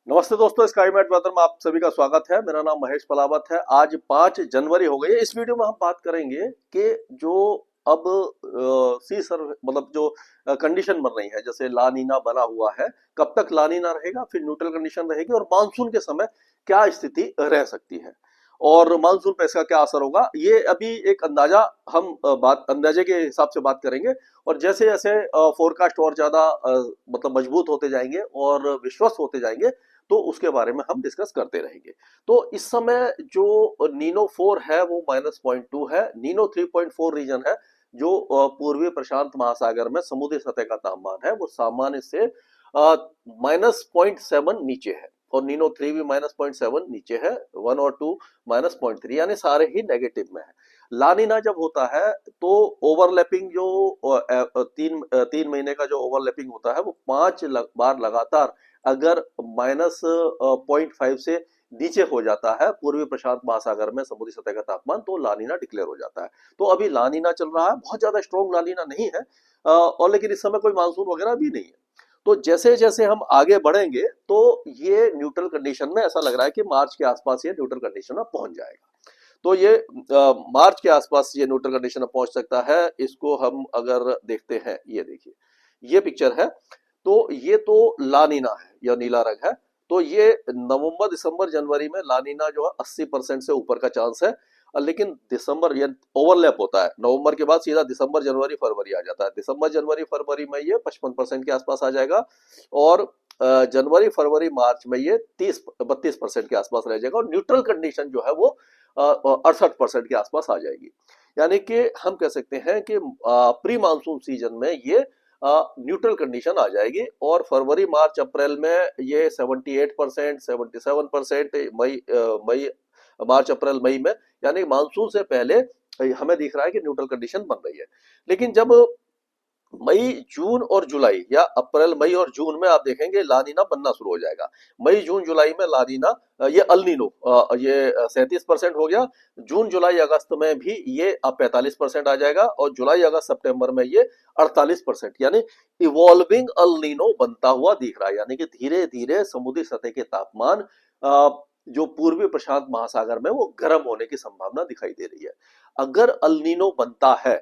नमस्ते दोस्तों, sky mat weather में आप सभी का स्वागत है। मेरा नाम महेश पलावत है। आज 5 जनवरी हो गई है। इस वीडियो में हम बात करेंगे कि जो अब सी सर मतलब जो कंडीशन बन रही है, जैसे ला नीना बना हुआ है, कब तक ला नीना रहेगा, फिर न्यूट्रल कंडीशन रहेगी और मानसून के समय क्या स्थिति रह सकती है और मानसून पे इसका क्या असर होगा, ये अभी एक अंदाजा हम बात अंदाजे के हिसाब से बात करेंगे। और जैसे जैसे फोरकास्ट और ज्यादा मतलब मजबूत होते जाएंगे और विश्वस्त होते जाएंगे, तो उसके बारे में हम डिस्कस करते रहेंगे। तो इस समय जो नीनो 4 है वो -0.2 है, नीनो 3.4 रीजन है, जो पूर्वी प्रशांत महासागर में समुद्री सतह का तापमान है वो सामान्य से -0.7 नीचे है और नीनो 3 भी -0.7 नीचे है, 1 और 2 -0.3, यानी सारे ही नेगेटिव में है। लानीना जब होता है तो ओवरलैपिंग जो तीन महीने का जो ओवरलैपिंग होता है वो 5 बार लगातार अगर -0.5 से नीचे हो जाता है पूर्वी प्रशांत महासागर में समुद्री सतह का तापमान, तो लानीना डिक्लेयर हो जाता है। तो अभी लानीना चल रहा है, बहुत ज्यादा स्ट्रॉन्ग लानीना नहीं है और लेकिन इस समय कोई मानसून वगैरह भी नहीं है। तो जैसे जैसे हम आगे बढ़ेंगे तो ये न्यूट्रल कंडीशन में ऐसा लग रहा है कि मार्च के आसपास ये न्यूट्रल कंडीशन में पहुंच जाएगा। तो ये मार्च के आसपास ये न्यूट्रल कंडीशन में पहुंच सकता है। इसको हम अगर देखते हैं, ये देखिए, ये पिक्चर है। तो ये तो लानीना है या नीला रंग है। तो ये नवंबर दिसंबर जनवरी में लानीना जो है 80% से ऊपर का चांस है। लेकिन दिसंबर ये ओवरलैप होता है, नवंबर के बाद सीधा दिसंबर जनवरी फरवरी आ जाता है। दिसंबर जनवरी फरवरी में ये 55% के आसपास आ जाएगा और जनवरी फरवरी मार्च में ये 30-32% के आसपास रह जाएगा और न्यूट्रल कंडीशन जो है वो 68% के आसपास आ जाएगी। यानी कि हम कह सकते हैं कि प्री मानसून सीजन में ये न्यूट्रल कंडीशन आ जाएगी और फरवरी मार्च अप्रैल में ये 78%, 77%, मई मार्च अप्रैल मई में, यानी मानसून से पहले हमें दिख रहा है कि न्यूट्रल कंडीशन बन रही है। लेकिन जब मई जून और जुलाई या अप्रैल मई और जून में आप देखेंगे लानीना बनना शुरू हो जाएगा। मई जून जुलाई में लानीना, ये अल नीनो, ये 37% हो गया। जून जुलाई अगस्त में भी ये अब 45% आ जाएगा और जुलाई अगस्त सितंबर में ये 48%, यानी इवॉल्विंग अल नीनो बनता हुआ दिख रहा है। यानी कि धीरे धीरे समुद्री सतह के तापमान जो पूर्वी प्रशांत महासागर में वो गर्म होने की संभावना दिखाई दे रही है। अगर अल नीनो बनता है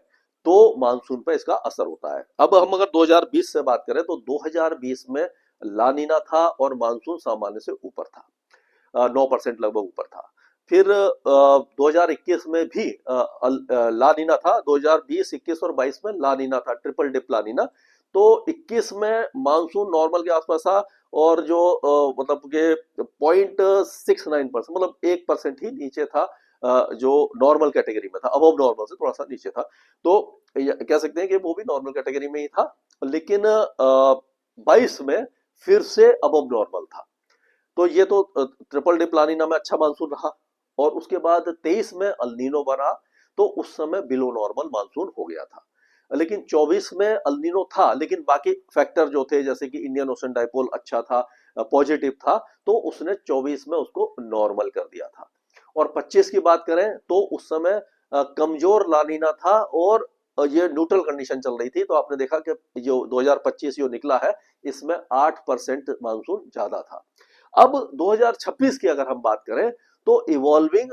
तो मानसून पे इसका असर होता है। अब हम अगर 2020 से बात करें तो 2020 में लानीना था और मानसून सामान्य से ऊपर था, 9% लगभग ऊपर था। फिर 2021 में भी लानीना था, 2020, 21 और 22 में लानीना था, ट्रिपल डिप लानीना। तो 21 में मानसून नॉर्मल के आसपास था और जो मतलब के 0.69%, मतलब 1% ही नीचे था, जो नॉर्मल कैटेगरी में था, अबव नॉर्मल से थोड़ा सा नीचे था। तो कह सकते हैं कि वो भी नॉर्मल कैटेगरी में ही था। लेकिन 22 में फिर से अबव नॉर्मल था। तो ये तो ट्रिपल डिप लानीना में अच्छा मानसून रहा और उसके बाद 23 में अल नीनो बना, तो उस समय बिलो नॉर्मल मानसून हो गया था। लेकिन 24 में अल नीनो था, लेकिन बाकी फैक्टर जो थे जैसे कि इंडियन ओशन डाइपोल अच्छा था, पॉजिटिव था, तो उसने 24 में उसको नॉर्मल कर दिया था। और 25 की बात करें तो उस समय कमजोर लानीना था और ये न्यूट्रल कंडीशन चल रही थी। तो आपने देखा कि जो 2025 जो निकला है इसमें 8% मानसून ज्यादा था। अब 2026 की अगर हम बात करें तो इवॉल्विंग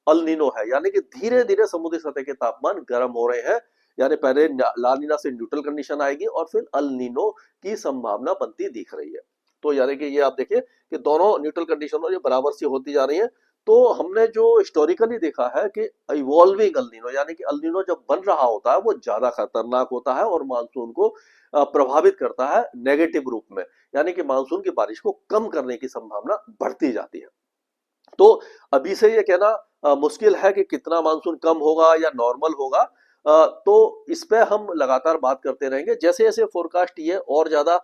अल नीनो है, यानी कि धीरे धीरे समुद्री सतह के तापमान गर्म हो रहे हैं। यानी पहले ला नीना से न्यूट्रल कंडीशन आएगी और फिर अल नीनो की संभावना बनती दिख रही है। तो यानी कि ये आप देखिए कि दोनों न्यूट्रल कंडीशन और ये बराबर सी होती जा रही है। तो हमने जो हिस्टोरिकली देखा है कि इवॉल्विंग अल नीनो, यानी कि अल नीनो जब बन रहा होता है वो ज्यादा खतरनाक होता है और मानसून को प्रभावित करता है नेगेटिव रूप में, यानी कि मानसून की बारिश को कम करने की संभावना बढ़ती जाती है। तो अभी से ये कहना मुश्किल है कि कितना मानसून कम होगा या नॉर्मल होगा। तो इस पे हम लगातार बात करते रहेंगे जैसे जैसे फोरकास्ट ये और ज्यादा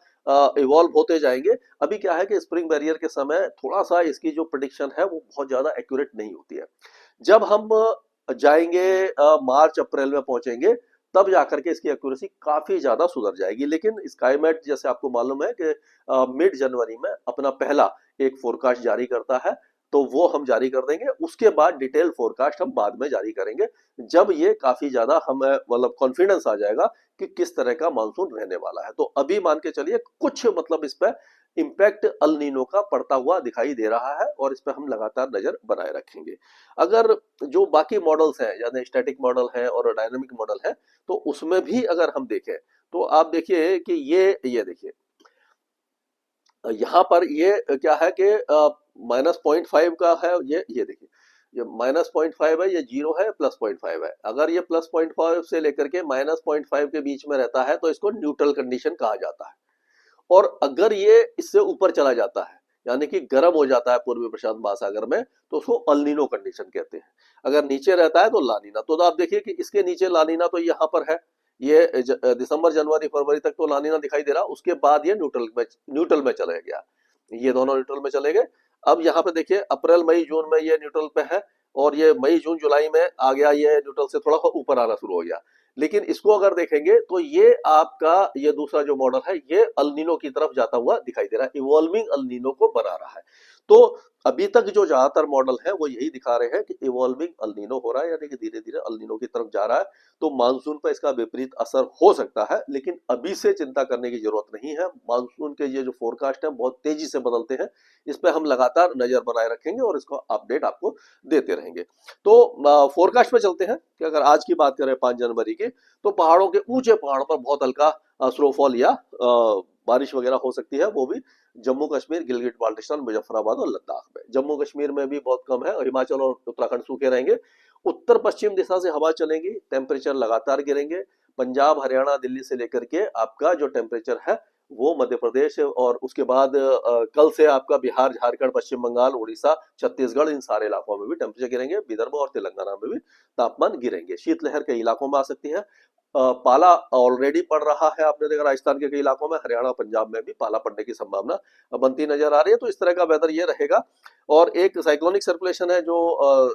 इवॉल्व होते जाएंगे। अभी क्या है कि स्प्रिंग बैरियर के समय थोड़ा सा इसकी जो प्रिडिक्शन है वो बहुत ज्यादा एक्यूरेट नहीं होती है। जब हम जाएंगे मार्च अप्रैल में पहुंचेंगे तब जाकर के इसकी एक्यूरेसी काफी ज्यादा सुधर जाएगी। लेकिन स्काईमेट जैसे आपको मालूम है कि मिड जनवरी में अपना पहला एक फोरकास्ट जारी करता है, तो वो हम जारी कर देंगे। उसके बाद डिटेल फोरकास्ट हम बाद में जारी करेंगे जब ये काफी ज्यादा हमें मतलब कॉन्फिडेंस आ जाएगा कि किस तरह का मानसून रहने वाला है। तो अभी मान के चलिए कुछ मतलब इस पे इम्पैक्ट अल नीनो का पड़ता हुआ दिखाई दे रहा है और इस पर हम लगातार नजर बनाए रखेंगे। अगर जो बाकी मॉडल्स हैं, यानी स्टैटिक मॉडल है और डायनामिक मॉडल है, तो उसमें भी अगर हम देखें तो आप देखिए कि ये देखिए यहाँ पर ये क्या है कि -0.5 का है, ये देखिए ये -0.5 है, ये 0 है, +0.5 है। अगर ये +0.5 से लेकर के -0.5 के बीच में रहता है तो इसको न्यूट्रल कंडीशन कहा जाता है। और अगर ये इससे ऊपर चला जाता है, यानी कि गर्म हो जाता है पूर्वी प्रशांत महासागर में, तो उसको अल्नीनो कंडीशन कहते हैं। अगर नीचे रहता है तो लानीना। तो आप देखिए कि इसके नीचे लानीना तो यहाँ पर है, ये दिसंबर जनवरी फरवरी तक तो लानीना दिखाई दे रहा, उसके बाद ये न्यूट्रल में चले गया, ये दोनों न्यूट्रल में चले गए। अब यहाँ पे देखिए अप्रैल मई जून में ये न्यूट्रल पे है, और ये मई जून जुलाई में आ गया, ये न्यूट्रल से थोड़ा ऊपर आना शुरू हो गया। लेकिन इसको अगर देखेंगे तो ये आपका ये दूसरा जो मॉडल है ये अल्नीनो की तरफ जाता हुआ दिखाई दे रहा है, इवॉल्विंग अल्नीनो को बना रहा है। तो अभी तक जो ज्यादातर मॉडल है वो यही दिखा रहे हैं कि इवॉल्विंग अल्नीनो हो रहा है, यानी कि धीरे धीरे अल्नीनो की तरफ जा रहा है। तो मानसून पर इसका विपरीत असर हो सकता है, लेकिन अभी से चिंता करने की जरूरत नहीं है। मानसून के ये जो फोरकास्ट है बहुत तेजी से बदलते हैं, इस पर हम लगातार नजर बनाए रखेंगे और इसको अपडेट आपको देते रहेंगे। तो फोरकास्ट पे चलते हैं कि अगर आज की बात करें 5 जनवरी की, तो पहाड़ों के ऊंचे पहाड़ों पर बहुत हल्का स्नोफॉल या बारिश वगैरह हो सकती है, वो भी जम्मू कश्मीर, गिलगिट बाल्टिस्तान, मुजफ्फराबाद और लद्दाख में। जम्मू कश्मीर में भी बहुत कम है, हिमाचल और उत्तराखंड सूखे रहेंगे। उत्तर पश्चिम दिशा से हवा चलेगी, टेम्परेचर लगातार गिरेंगे। पंजाब, हरियाणा, दिल्ली से लेकर के आपका जो टेम्परेचर है वो मध्य प्रदेश, और उसके बाद कल से आपका बिहार, झारखंड, पश्चिम बंगाल, उड़ीसा, छत्तीसगढ़, इन सारे इलाकों में भी टेम्परेचर गिरेंगे। विदर्भ और तेलंगाना में भी तापमान गिरेंगे। शीतलहर कई इलाकों में आ सकती है। पाला ऑलरेडी पड़ रहा है, आपने देखा राजस्थान के कई इलाकों में, हरियाणा पंजाब में भी पाला पड़ने की संभावना बनती नजर आ रही है। तो इस तरह का वेदर ये रहेगा। और एक साइक्लोनिक सर्कुलेशन है जो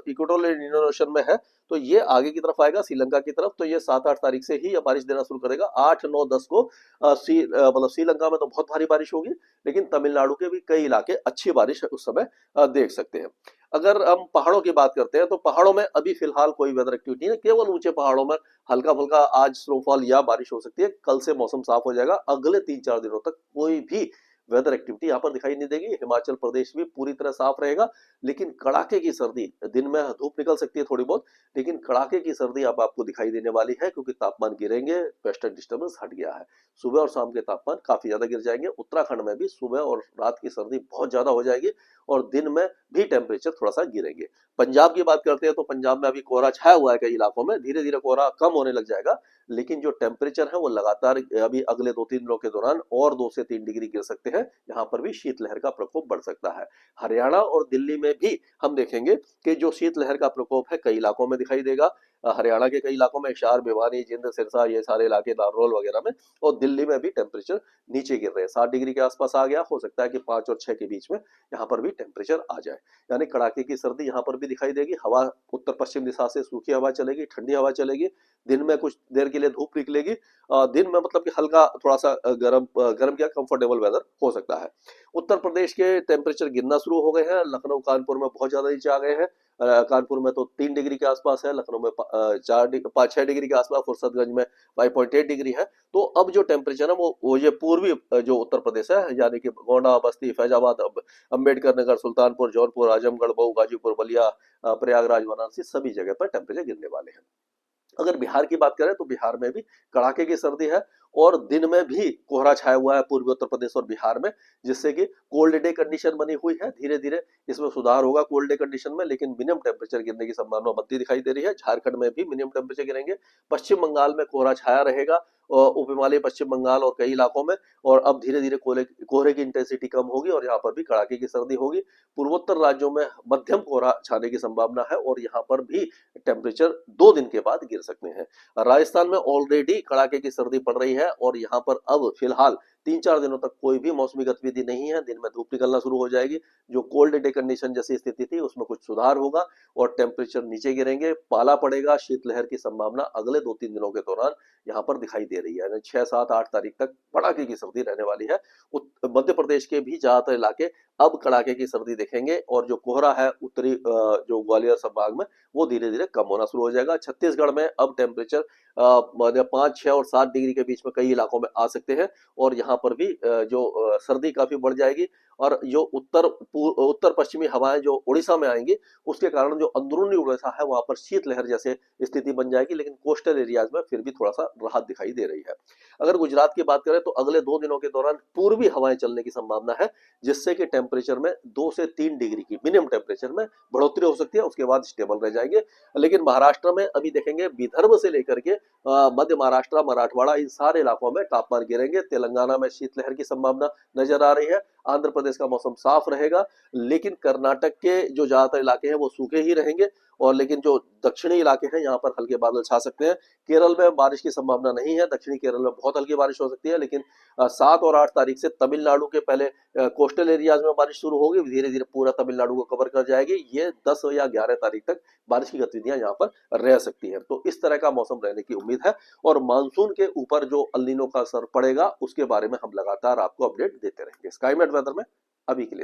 इक्वेटोरियल इंडियन ओशन में है, तो ये आगे की तरफ आएगा श्रीलंका की तरफ। तो ये 7-8 तारीख से ही बारिश देना शुरू करेगा। 8, 9, 10 को मतलब श्रीलंका में तो बहुत भारी बारिश होगी, लेकिन तमिलनाडु के भी कई इलाके अच्छी बारिश उस समय देख सकते हैं। अगर हम पहाड़ों की बात करते हैं तो पहाड़ों में अभी फिलहाल कोई वेदर एक्टिविटी नहीं है, केवल ऊंचे पहाड़ों में हल्का फुल्का आज स्नोफॉल या बारिश हो सकती है। कल से मौसम साफ हो जाएगा। अगले 3-4 दिनों तक कोई भी वेदर एक्टिविटी यहाँ पर दिखाई नहीं देगी। हिमाचल प्रदेश भी पूरी तरह साफ रहेगा, लेकिन कड़ाके की सर्दी, दिन में धूप निकल सकती है थोड़ी बहुत, लेकिन कड़ाके की सर्दी अब आपको दिखाई देने वाली है, क्योंकि तापमान गिरेंगे, वेस्टर्न डिस्टर्बेंस हट गया है। सुबह और शाम के तापमान काफी ज्यादा गिर जाएंगे। उत्तराखंड में भी सुबह और रात की सर्दी बहुत ज्यादा हो जाएगी, और दिन में भी टेम्परेचर थोड़ा सा गिरेंगे। पंजाब की बात करते हैं तो पंजाब में अभी कोहरा छाया हुआ है कई इलाकों में, धीरे धीरे कोहरा कम होने लग जाएगा, लेकिन जो टेम्परेचर है वो लगातार अभी अगले 2-3 दिनों के दौरान और 2 से 3 डिग्री गिर सकते हैं। यहाँ पर भी शीतलहर का प्रकोप बढ़ सकता है। हरियाणा और दिल्ली में भी हम देखेंगे कि जो शीतलहर का प्रकोप है कई इलाकों में दिखाई देगा। हरियाणा के कई इलाकों में, हिसार, भिवानी, जिंद, सिरसा, ये सारे इलाके, नारनौल वगैरह में, और दिल्ली में भी टेम्परेचर नीचे गिर रहे हैं, 7 डिग्री के आसपास आ गया। हो सकता है कि 5 और 6 के बीच में यहाँ पर भी टेम्परेचर आ जाए, यानी कड़ाके की सर्दी यहाँ पर भी दिखाई देगी। हवा उत्तर पश्चिम दिशा से सूखी हवा चलेगी, ठंडी हवा चलेगी। दिन में कुछ देर के लिए धूप निकलेगी। दिन में मतलब कि हल्का थोड़ा सा गर्म क्या कंफर्टेबल वेदर हो सकता है। उत्तर प्रदेश के टेम्परेचर गिरना शुरू हो गए हैं। लखनऊ, कानपुर में बहुत ज्यादा नीचे आ गए हैं। कानपुर में तो 3 डिग्री के आसपास है, लखनऊ में 6 डिग्री के आसपास, फुर्सतगंज में 5.8 डिग्री है। तो अब जो टेम्परेचर है वो ये पूर्वी जो उत्तर प्रदेश है, यानी कि गोंडा, बस्ती, फैजाबाद, अम्बेडकर नगर, सुल्तानपुर, जौनपुर, आजमगढ़, मऊ, गाजीपुर, बलिया, प्रयागराज, वाराणसी, सभी जगह पर टेम्परेचर गिरने वाले हैं। अगर बिहार की बात करें तो बिहार में भी कड़ाके की सर्दी है, और दिन में भी कोहरा छाया हुआ है पूर्वी उत्तर प्रदेश और बिहार में, जिससे कि कोल्ड डे कंडीशन बनी हुई है। धीरे धीरे इसमें सुधार होगा कोल्ड डे कंडीशन में, लेकिन मिनिमम टेम्परेचर गिरने की संभावना बनती दिखाई दे रही है। झारखंड में भी मिनिमम टेम्परेचर गिरेंगे। पश्चिम बंगाल में कोहरा छाया रहेगा, और उप हिमालय पश्चिम बंगाल और कई इलाकों में, और अब धीरे धीरे कोहरे की इंटेंसिटी कम होगी और यहाँ पर भी कड़ाके की सर्दी होगी। पूर्वोत्तर राज्यों में मध्यम कोहरा छाने की संभावना है, और यहाँ पर भी टेम्परेचर 2 दिन के बाद गिर सकते हैं। राजस्थान में ऑलरेडी कड़ाके की सर्दी पड़ रही है, और यहाँ पर अब फिलहाल 3-4 दिनों तक कोई भी मौसमी गतिविधि नहीं है। दिन में धूप निकलना शुरू हो जाएगी। जो कोल्ड डे कंडीशन जैसी स्थिति थी उसमें कुछ सुधार होगा, और टेम्परेचर नीचे गिरेंगे, पाला पड़ेगा। शीतलहर की संभावना अगले 2-3 दिनों के दौरान यहाँ पर दिखाई दे रही है। 6, 7, 8 तारीख तक कड़ाके की सर्दी रहने वाली है। मध्य प्रदेश के भी ज्यादातर इलाके अब कड़ाके की सर्दी देखेंगे और जो कोहरा है उत्तरी जो ग्वालियर संभाग में वो धीरे धीरे कम होना शुरू हो जाएगा। छत्तीसगढ़ में अब टेम्परेचर 5, 6 और 7 डिग्री के बीच में कई इलाकों में आ सकते हैं और यहाँ पर भी जो सर्दी काफी बढ़ जाएगी और जो उत्तर पश्चिमी हवाएं जो उड़ीसा में आएंगी उसके कारण जो अंदरूनी उड़ीसा है वहां पर शीतलहर जैसे स्थिति बन जाएगी, लेकिन कोस्टल एरियाज में फिर भी थोड़ा सा राहत दिखाई दे रही है। अगर गुजरात की बात करें तो अगले 2 दिनों के दौरान पूर्वी हवाएं चलने की संभावना है, जिससे कि टेम्परेचर में 2 से 3 डिग्री की मिनिमम टेम्परेचर में बढ़ोतरी हो सकती है, उसके बाद स्टेबल रह जाएंगे। लेकिन महाराष्ट्र में अभी देखेंगे विदर्भ से लेकर के मध्य महाराष्ट्र, मराठवाड़ा, इन सारे इलाकों में तापमान गिरेंगे। तेलंगाना में शीतलहर की संभावना नजर आ रही है। आंध्र प्रदेश का मौसम साफ रहेगा, लेकिन कर्नाटक के जो ज्यादातर इलाके हैं वो सूखे ही रहेंगे और लेकिन जो दक्षिणी इलाके हैं यहाँ पर हल्के बादल छा सकते हैं। केरल में बारिश की संभावना नहीं है, दक्षिणी केरल में बहुत हल्की बारिश हो सकती है, लेकिन 7 और 8 तारीख से तमिलनाडु के पहले कोस्टल एरियाज में बारिश शुरू होगी, धीरे धीरे पूरा तमिलनाडु को कवर कर जाएगी। ये 10 या 11 तारीख तक बारिश की गतिविधियां यहाँ पर रह सकती है। तो इस तरह का मौसम रहने की उम्मीद है और मानसून के ऊपर जो अल नीनो का असर पड़ेगा उसके बारे में हम लगातार आपको अपडेट देते रहेंगे स्काईमेट वेदर में। अभी के लिए